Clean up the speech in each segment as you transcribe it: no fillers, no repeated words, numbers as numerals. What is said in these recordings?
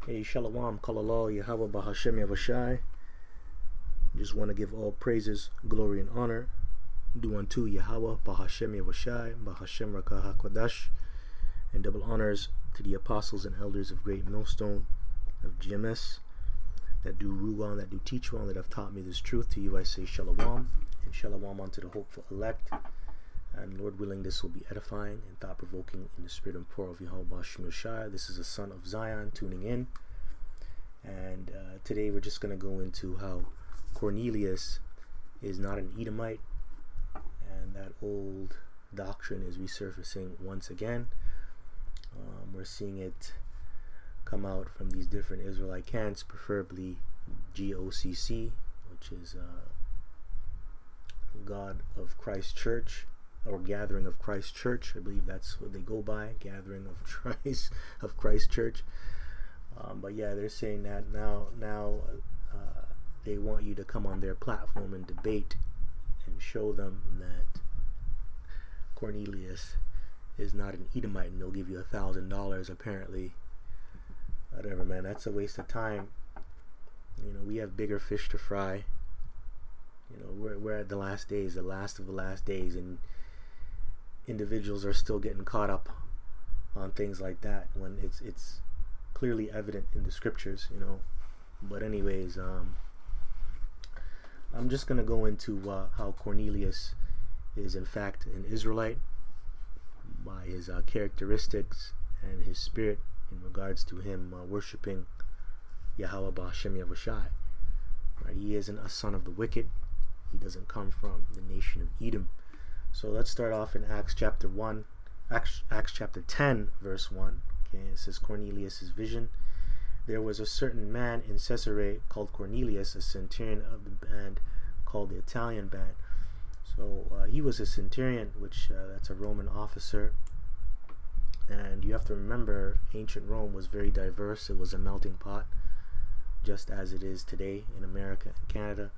Hey, Shalom, Kalalal, Yahweh Bahashem Yavashai. Just want to give all praises, glory, and honor due unto Yahweh Bahashem Yavashai, Bahashem Rakah HaKodash, and double honors to the apostles and elders of Great Millstone of GMS that do rule well and that do teach well and that have taught me this truth. To you I say Shalom, and Shalom unto the hopeful elect. And Lord willing, this will be edifying and thought-provoking in the spirit and power of Yahweh Bahashem Yavashai. This is a son of Zion tuning in. And today we're just going to go into how Cornelius is not an Edomite, and that old doctrine is resurfacing once again. We're seeing it come out from these different Israelite camps, preferably GOCC, which is God of Christ Church, or Gathering of Christ Church. I believe that's what they go by, Gathering of Christ Church. But yeah, they're saying that now they want you to come on their platform and debate and show them that Cornelius is not an Edomite, and they'll give you $1,000 apparently. Whatever, man, that's a waste of time. You know, we have bigger fish to fry. You know, we're at the last days, the last of the last days, and individuals are still getting caught up on things like that when it's clearly evident in the scriptures, you know. But anyways, I'm just going to go into how Cornelius is in fact an Israelite by his characteristics and his spirit in regards to him worshiping Yahweh Ba'Shem Yavashai. Right? He isn't a son of the wicked. He doesn't come from the nation of Edom. So let's start off in Acts chapter 10, verse 1. Okay, it says Cornelius' vision. There was a certain man in Caesarea called Cornelius, a centurion of the band called the Italian band. So he was a centurion, which that's a Roman officer. And you have to remember, ancient Rome was very diverse. It was a melting pot, just as it is today in America and Canada.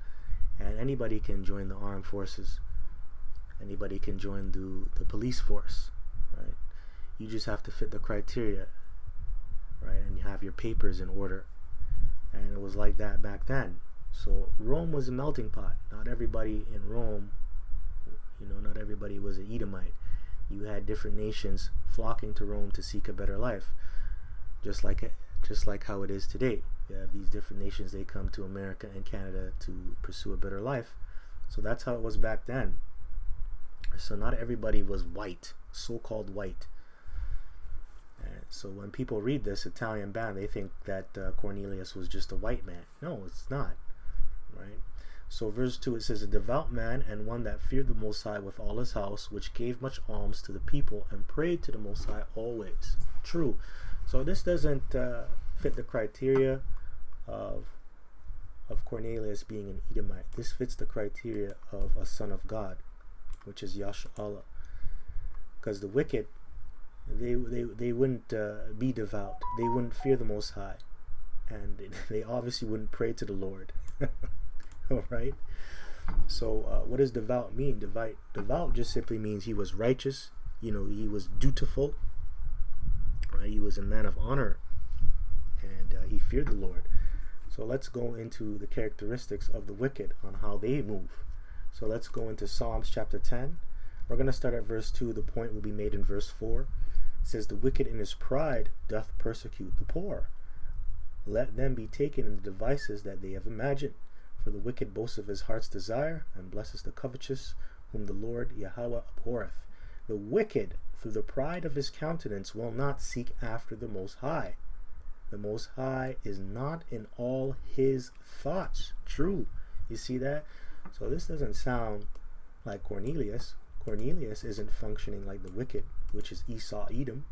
And anybody can join the armed forces. Anybody can join the police force, right? You just have to fit the criteria, right? And you have your papers in order. And it was like that back then. So Rome was a melting pot. Not everybody in Rome, you know, not everybody was an Edomite. You had different nations flocking to Rome to seek a better life, just like how it is today. You have these different nations, they come to America and Canada to pursue a better life. So that's how it was back then. So not everybody was white, so-called white. And so when people read this Italian band, they think that Cornelius was just a white man. No, it's not, right? So verse 2, it says, a devout man and one that feared the Most High with all his house, which gave much alms to the people and prayed to the Most High always. True. So this doesn't fit the criteria of Cornelius being an Edomite. This fits the criteria of a son of God, which is Yasha. Because the wicked, they wouldn't be devout. They wouldn't fear the Most High, and they obviously wouldn't pray to the Lord. All right. So what does devout mean? Devout just simply means he was righteous. You know, he was dutiful. Right? He was a man of honor, and he feared the Lord. So let's go into the characteristics of the wicked on how they move. So let's go into Psalms chapter 10. We're going to start at verse 2. The point will be made in verse 4. It says, the wicked in his pride doth persecute the poor. Let them be taken in the devices that they have imagined. For the wicked boasts of his heart's desire, and blesses the covetous, whom the Lord Yahweh abhorreth. The wicked, through the pride of his countenance, will not seek after the Most High. The Most High is not in all his thoughts. True. You see that? So this doesn't sound like Cornelius. Cornelius isn't functioning like the wicked, which is Esau, Edom.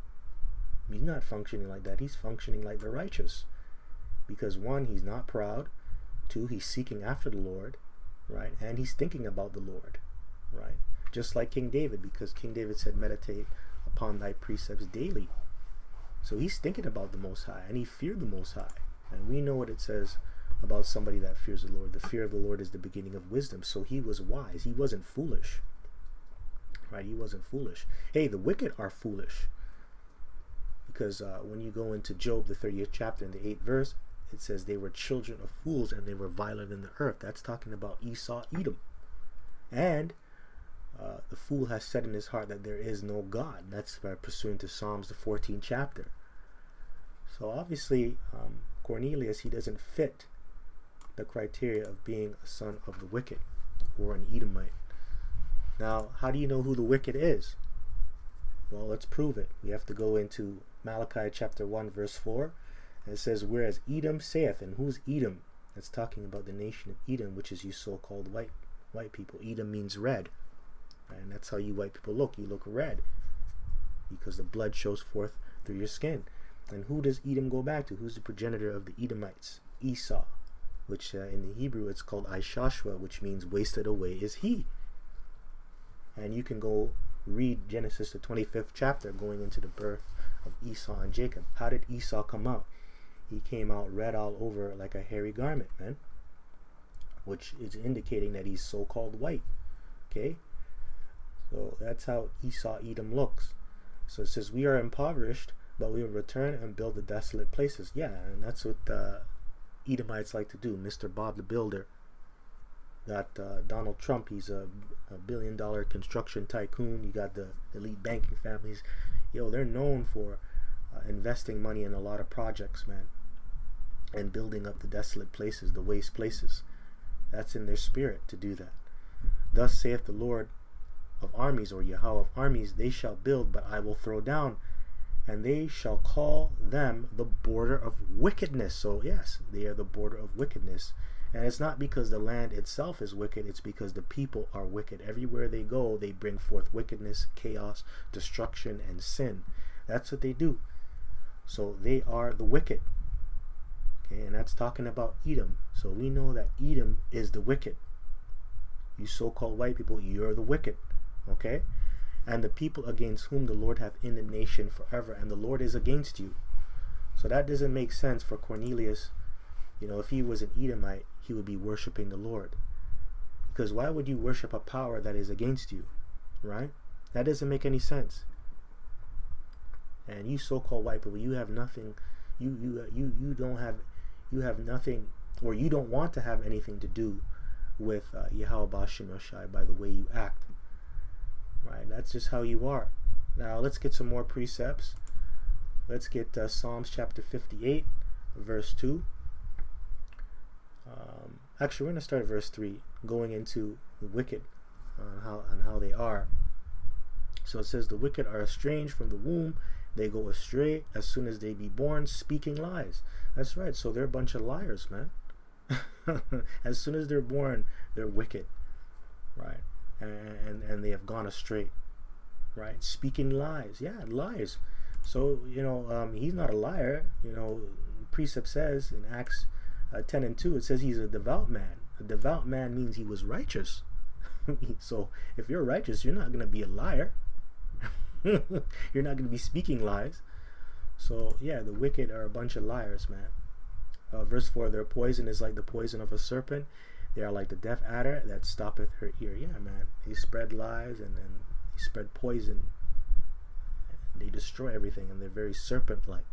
He's not functioning like that. He's functioning like the righteous. Because one, he's not proud. Two, he's seeking after the Lord, right? And he's thinking about the Lord, right? Just like King David, because King David said, meditate upon thy precepts daily. So he's thinking about the Most High, and he feared the Most High. And we know what it says about somebody that fears the Lord. The fear of the Lord is the beginning of wisdom. So he was wise. He wasn't foolish, right? He wasn't foolish. Hey, the wicked are foolish. because when you go into Job, the 30th chapter, in the 8th verse, it says they were children of fools and they were violent in the earth. That's talking about Esau, Edom. And the fool has said in his heart that there is no God. That's by pursuant to Psalms, the 14th chapter. So obviously, Cornelius, he doesn't fit the criteria of being a son of the wicked or an Edomite. Now, how do you know who the wicked is? Well, let's prove it. We have to go into Malachi chapter 1, verse 4. And it says, whereas Edom saith, and who's Edom? It's talking about the nation of Edom, which is you so-called white people. Edom means red. And that's how you white people look. You look red because the blood shows forth through your skin. And who does Edom go back to? Who's the progenitor of the Edomites? Esau, which in the Hebrew it's called Ishashua, which means wasted away is he. And you can go read Genesis, the 25th chapter, going into the birth of Esau and Jacob. How did Esau come out? He came out red all over like a hairy garment, man, which is indicating that he's so-called white. Okay, so that's how Esau, Edom looks. So it says, we are impoverished, but we will return and build the desolate places. Yeah, and that's what Edomites like to do. Mr. Bob the Builder. Got Donald Trump, he's a billion-dollar construction tycoon. You got the elite banking families. Yo, they're known for investing money in a lot of projects, man, and building up the desolate places, the waste places. That's in their spirit to do that. Thus saith the Lord of armies, or Yahweh of armies, they shall build, but I will throw down, and they shall call them the border of wickedness. So yes, they are the border of wickedness. And it's not because the land itself is wicked, it's because the people are wicked. Everywhere they go, they bring forth wickedness, chaos, destruction, and sin. That's what they do. So they are the wicked. Okay, and that's talking about Edom. So we know that Edom is the wicked. You so-called white people, you're the wicked. Okay? And the people against whom the Lord hath indignation forever, and the Lord is against you. So that doesn't make sense for Cornelius. You know, if he was an Edomite, he would be worshiping the Lord. Because why would you worship a power that is against you? Right? That doesn't make any sense. And you so-called white people, you have nothing, you have nothing, or you don't want to have anything to do with Yahweh Bashim Yoshai by the way you act. Right? That's just how you are. Now let's get some more precepts. Let's get Psalms chapter 58, verse 2. Actually, we're going to start at verse 3, going into the wicked on how they are. So it says, the wicked are estranged from the womb. They go astray as soon as they be born, speaking lies. That's right. So they're a bunch of liars, man. As soon as they're born, they're wicked. Right? And they have gone astray. Right? Speaking lies. Yeah, lies. So, you know, he's not a liar. You know, precept says in Acts 10 and 2, it says he's a devout man. A devout man means he was righteous. So if you're righteous, you're not going to be a liar. You're not going to be speaking lies. So yeah, the wicked are a bunch of liars, man. Verse 4, their poison is like the poison of a serpent. They are like the deaf adder that stoppeth her ear. Yeah, man. They spread lies and they spread poison. They destroy everything, and they're very serpent-like.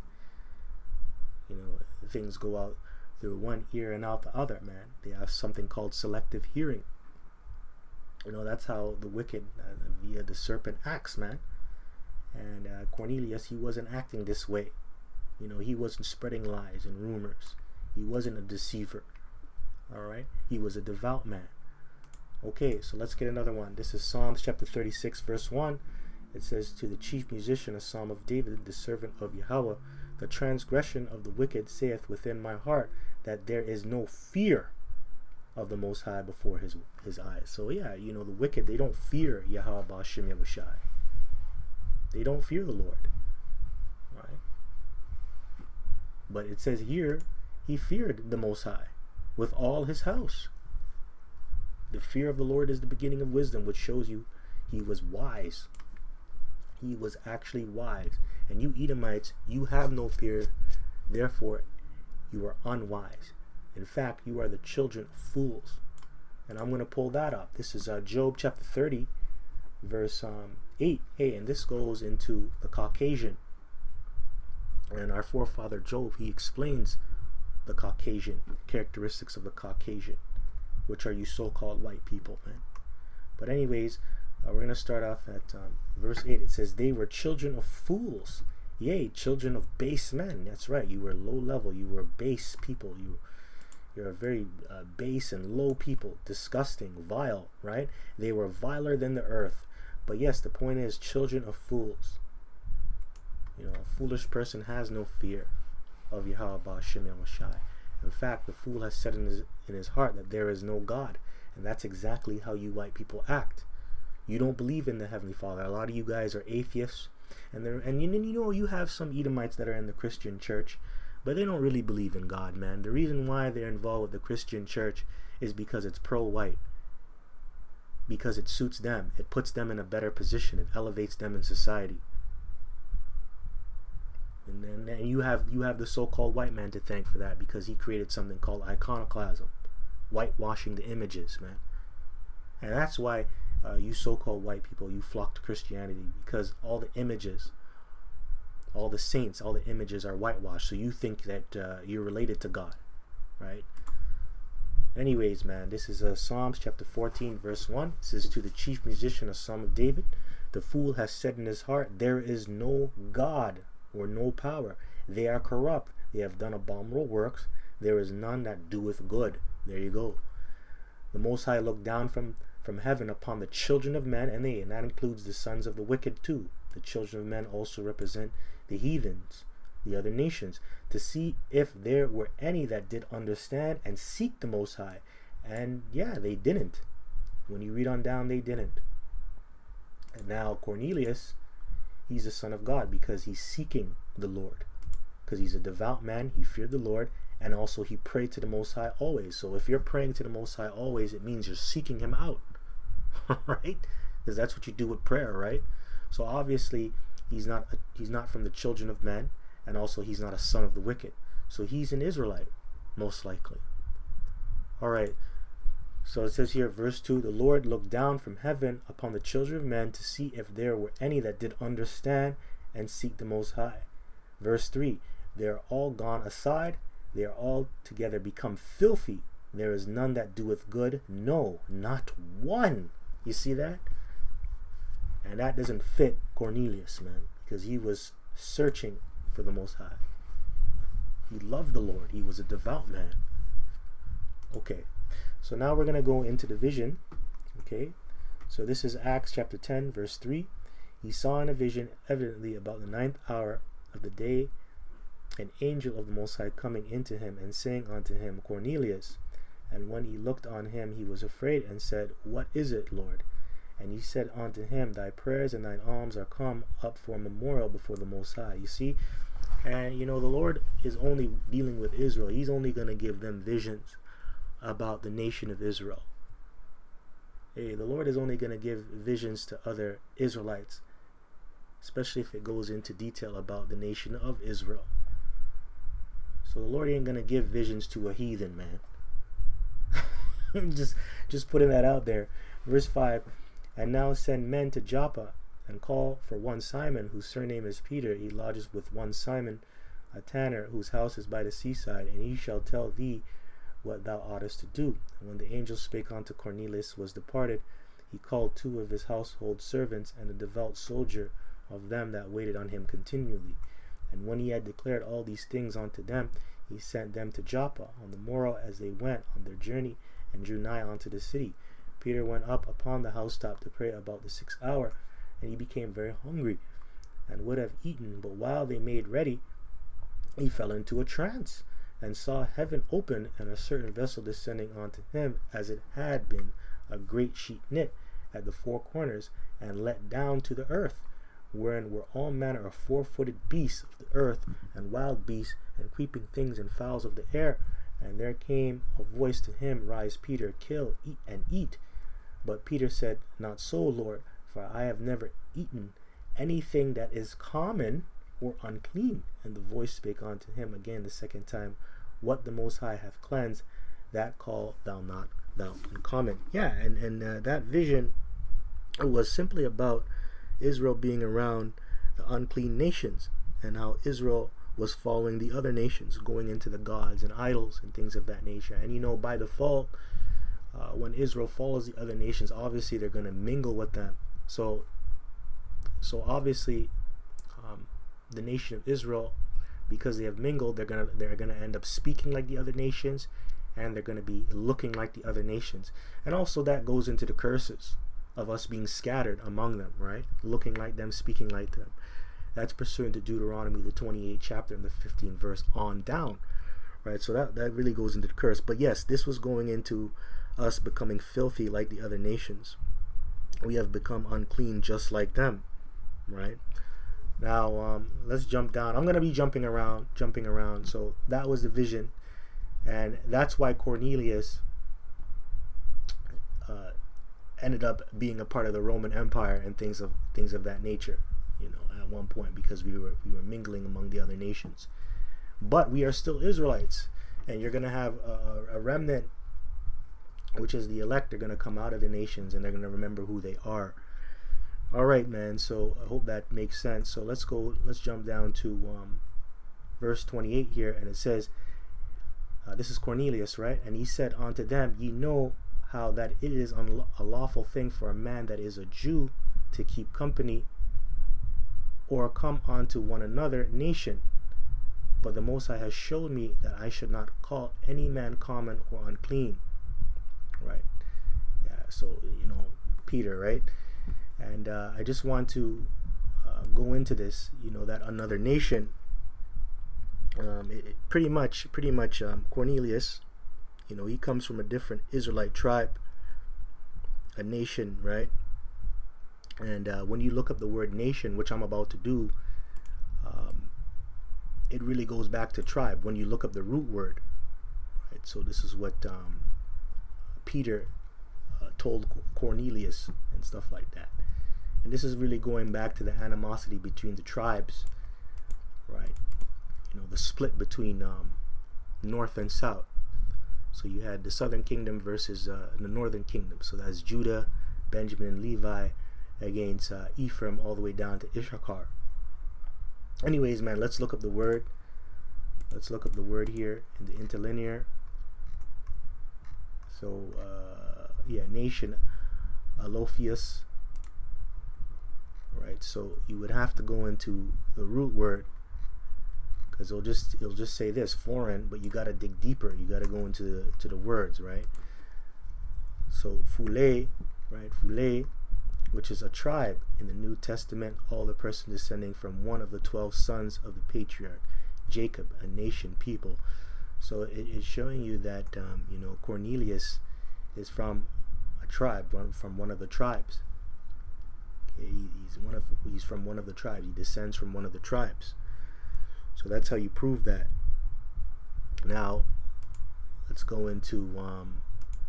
You know, things go out through one ear and out the other, man. They have something called selective hearing. You know, that's how the wicked via the serpent acts, man. And Cornelius, he wasn't acting this way. You know, he wasn't spreading lies and rumors. He wasn't a deceiver. All right? He was a devout man. Okay, so let's get another one. This is Psalms chapter 36, verse 1. It says, to the chief musician, a psalm of David, the servant of Yahweh, the transgression of the wicked saith within my heart that there is no fear of the Most High before his eyes. So yeah, you know, the wicked, they don't fear Yahweh Bashim Yahushai. They don't fear the Lord. Right? But it says here, he feared the Most High with all his house. The fear of the Lord is the beginning of wisdom, which shows you he was wise. He was actually wise. And you Edomites, you have no fear, therefore you are unwise. In fact, you are the children of fools. And I'm going to pull that up. This is Job chapter 30, verse 8. Hey, and this goes into the Caucasian. And our forefather Job, he explains the Caucasian characteristics of the Caucasian, which are you so-called white people, man. But anyways, we're going to start off at verse 8. It says, they were children of fools, yea, children of base men. That's right, you were low level, you were base people, you're a very base and low people, disgusting, vile, right? They were viler than the earth. But yes, the point is, children of fools. You know, a foolish person has no fear of Yahweh Ba'ashem Yahushai. In fact, the fool has said in his heart that there is no God. And that's exactly how you white people act. You don't believe in the Heavenly Father. A lot of you guys are atheists. And you know, you have some Edomites that are in the Christian church, but they don't really believe in God, man. The reason why they're involved with the Christian church is because it's pro-white. Because it suits them. It puts them in a better position. It elevates them in society. And you have the so-called white man to thank for that, because he created something called iconoclasm, whitewashing the images, man. And that's why you so-called white people, you flock to Christianity, because all the images, all the saints, all the images are whitewashed. So you think that you're related to God, right? Anyways, man, this is Psalms chapter 14, verse 1. It says, to the chief musician, a psalm of David, the fool has said in his heart, there is no God or no power. They are corrupt. They have done abominable works. There is none that doeth good. There you go. The Most High looked down from heaven upon the children of men, and that includes the sons of the wicked too. The children of men also represent the heathens, the other nations, to see if there were any that did understand and seek the Most High. And yeah, they didn't. When you read on down, they didn't. And now Cornelius, he's a son of God because he's seeking the Lord. Because he's a devout man, he feared the Lord, and also he prayed to the Most High always. So if you're praying to the Most High always, it means you're seeking him out. Right? Because that's what you do with prayer, right? So obviously he's not from the children of men, and also he's not a son of the wicked. So he's an Israelite, most likely. Alright, so it says here, verse 2, the Lord looked down from heaven upon the children of men to see if there were any that did understand and seek the Most High. Verse 3, they are all gone aside, they are all together become filthy. There is none that doeth good, no, not one. You see that? And that doesn't fit Cornelius, man, because he was searching for the Most High. He loved the Lord. He was a devout man. Okay, so now we're going to go into the vision. Okay, so this is Acts chapter 10, verse 3. He saw in a vision, evidently about the 9th hour of the day, an angel of the Most High coming into him and saying unto him, Cornelius. And when he looked on him, he was afraid and said, what is it, Lord? And he said unto him, thy prayers and thine alms are come up for a memorial before the Most High. You see, and you know, the Lord is only dealing with Israel. He's only going to give them visions about the nation of Israel. Hey, the Lord is only going to give visions to other Israelites, especially if it goes into detail about the nation of Israel. So the Lord ain't going to give visions to a heathen, man. just putting that out there. Verse 5, and now send men to Joppa, and call for one Simon, whose surname is Peter. He lodges with one Simon, a tanner, whose house is by the seaside, and he shall tell thee what thou oughtest to do. And when the angel spake unto Cornelius was departed, he called 2 of his household servants, and a devout soldier of them that waited on him continually. And when he had declared all these things unto them, he sent them to Joppa. On the morrow, as they went on their journey, and drew nigh unto the city, Peter went up upon the housetop to pray about the 6th hour, and he became very hungry, and would have eaten. But while they made ready, he fell into a trance, and saw heaven open, and a certain vessel descending unto him, as it had been a great sheet knit at the 4 corners, and let down to the earth, wherein were all manner of 4-footed beasts of the earth, and wild beasts, and creeping things, and fowls of the air. And there came a voice to him, rise, Peter, kill, eat, and eat. But Peter said, not so, Lord, for I have never eaten anything that is common or unclean. And the voice spake unto him again the 2nd time, what the Most High hath cleansed, that call thou not thou uncommon. Yeah, and that vision was simply about Israel being around the unclean nations, and how Israel was following the other nations, going into the gods and idols and things of that nature. And by default, when Israel follows the other nations, obviously they're going to mingle with them. So obviously, the nation of Israel, because they have mingled, they're gonna end up speaking like the other nations, and they're gonna be looking like the other nations. And also that goes into the curses of us being scattered among them, right? Looking like them, speaking like them. That's pursuant to Deuteronomy, the 28th chapter and the 15th verse on down, right? So that really goes into the curse. But yes, this was going into us becoming filthy like the other nations. We have become unclean just like them, right? Now let's jump down. I'm going to be jumping around. So that was the vision, and that's why Cornelius ended up being a part of the Roman Empire and things of that nature, at one point, because we were mingling among the other nations. But we are still Israelites, and you're going to have a remnant, which is the elect. They're going to come out of the nations, and they're going to remember who they are. All right, man. So I hope that makes sense. So let's jump down to verse 28 here, and it says, this is Cornelius, right? And he said unto them, ye know how that it is a lawful thing for a man that is a Jew to keep company or come unto one another nation. But the Most High has showed me that I should not call any man common or unclean. Right? Yeah, so, Peter, right? And I just want to go into this, that another nation, pretty much Cornelius, he comes from a different Israelite tribe, a nation, right? And when you look up the word nation, which I'm about to do, it really goes back to tribe. When you look up the root word, right? So this is what Peter told Cornelius and stuff like that. And this is really going back to the animosity between the tribes, right? The split between north and south. So you had the southern kingdom versus the northern kingdom. So that's Judah, Benjamin, and Levi against Ephraim, all the way down to Issachar. Anyways, man, let's look up the word. Let's look up the word here in the interlinear. So, nation, Alophius. Right, so you would have to go into the root word, because it'll just say this, foreign, but you got to dig deeper. You got to go into the words, right? So Phule, right? Phule, which is a tribe in the New Testament, all the person descending from one of the 12 sons of the patriarch Jacob, a nation, people. So it's showing you that Cornelius is from a tribe, from one of the tribes. Okay, he's from one of the tribes. He descends from one of the tribes. So that's how you prove that. Now, let's go into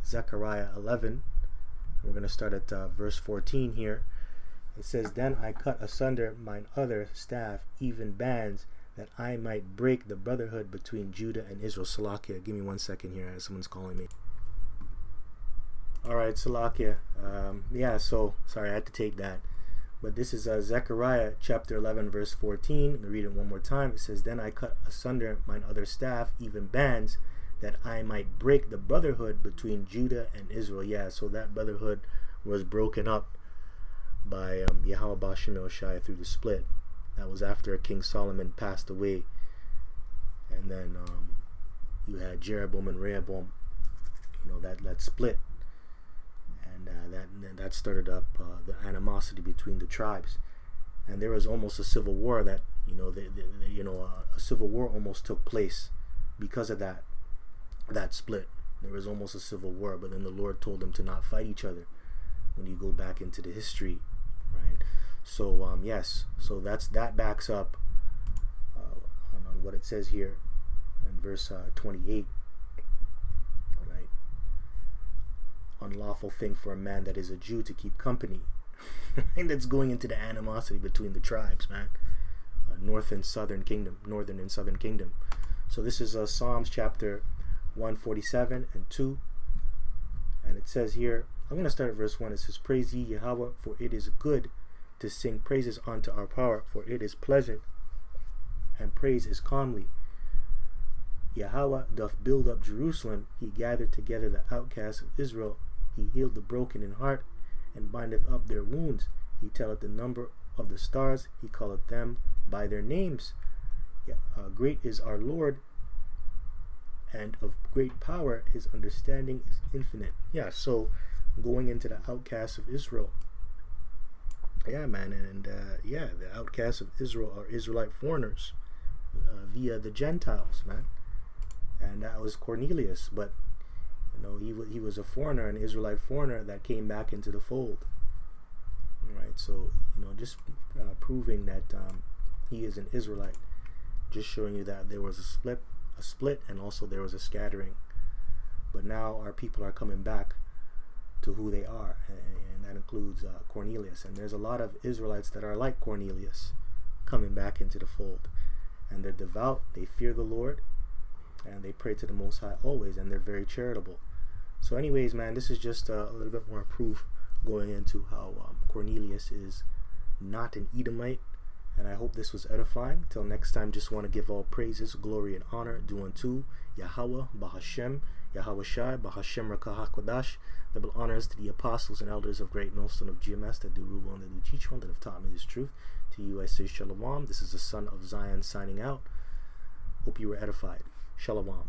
Zechariah 11. We're going to start at verse 14 here. It says, then I cut asunder mine other staff, even bands, that I might break the brotherhood between Judah and Israel. Salakia, give me 1 second here. Someone's calling me. All right, Salakia. So sorry, I had to take that. But this is Zechariah chapter 11, verse 14. Let me read it one more time. It says, then I cut asunder mine other staff, even bands, that I might break the brotherhood between Judah and Israel. Yeah, so that brotherhood was broken up by Yahweh Bashem El-Shai through the split. That was after King Solomon passed away. And then you had Jeroboam and Rehoboam, that split. And that started up the animosity between the tribes, and there was almost a civil war that a civil war almost took place because of that split. There was almost a civil war, but then the Lord told them to not fight each other. When you go back into the history, right? So yes, so that backs up on what it says here in verse 28. Unlawful thing for a man that is a Jew to keep company. And that's going into the animosity between the tribes, man. Northern and southern kingdom. So this is Psalms chapter 147 and 2. And it says here, I'm going to start at verse 1. It says, praise ye Yahweh, for it is good to sing praises unto our power, for it is pleasant and praise is calmly. Yahweh doth build up Jerusalem, he gathered together the outcasts of Israel, he healed the broken in heart, and bindeth up their wounds. He telleth the number of the stars, he calleth them by their names. Great is our Lord, and of great power, his understanding is infinite. So going into the outcasts of Israel. Man, and the outcasts of Israel are Israelite foreigners via the Gentiles, man. And that was Cornelius, but he was a foreigner, an Israelite foreigner that came back into the fold. Right, so just proving that he is an Israelite, just showing you that there was a split, and also there was a scattering. But now our people are coming back to who they are, and that includes Cornelius. And there's a lot of Israelites that are like Cornelius, coming back into the fold, and they're devout, they fear the Lord, and they pray to the Most High always, and they're very charitable. So anyways, man, this is just a little bit more proof going into how Cornelius is not an Edomite, and I hope this was edifying. Till next time, just want to give all praises, glory, and honor due unto Yahweh, Bahashem, Yahweh Shai, Bahashem Rakah HaKodash. Double honors to the apostles and elders of Great Millstone of GMS that do rule and that do teach one, that have taught me this truth. To you I say Shalom. This is the son of Zion signing out. Hope you were edified. Shalom.